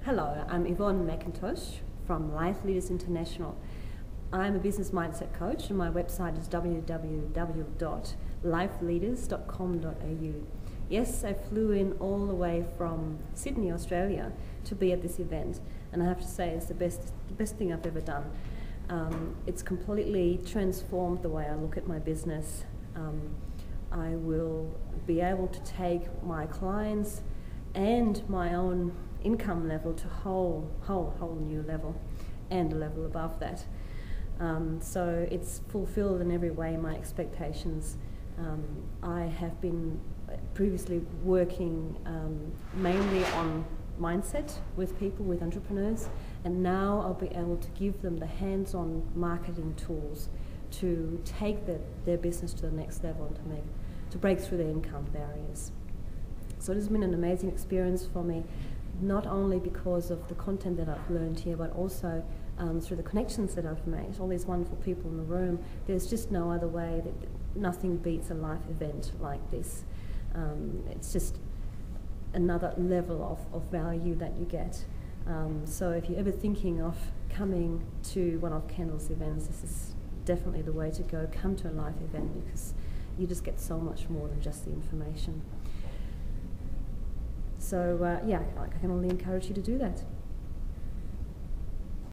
Hello, I'm Yvonne McIntosh from Life Leaders International. I'm a business mindset coach and my website is www.lifeleaders.com.au. Yes, I flew in all the way from Sydney, Australia to be at this event, and I have to say it's the best thing I've ever done. It's completely transformed the way I look at my business. I will be able to take my clients and my own income level to whole new level and a level above that. So it's fulfilled in every way my expectations. I have been previously working mainly on mindset with people, with entrepreneurs, and now I'll be able to give them the hands-on marketing tools to take their business to the next level and to break through their income barriers. So it has been an amazing experience for me, not only because of the content that I've learned here, but also through the connections that I've made, all these wonderful people in the room. There's just no other way, that nothing beats a life event like this. It's just another level of value that you get. So if you're ever thinking of coming to one of Kendall's events, this is definitely the way to go. Come to a live event because you just get so much more than just the information. So yeah, I can only encourage you to do that.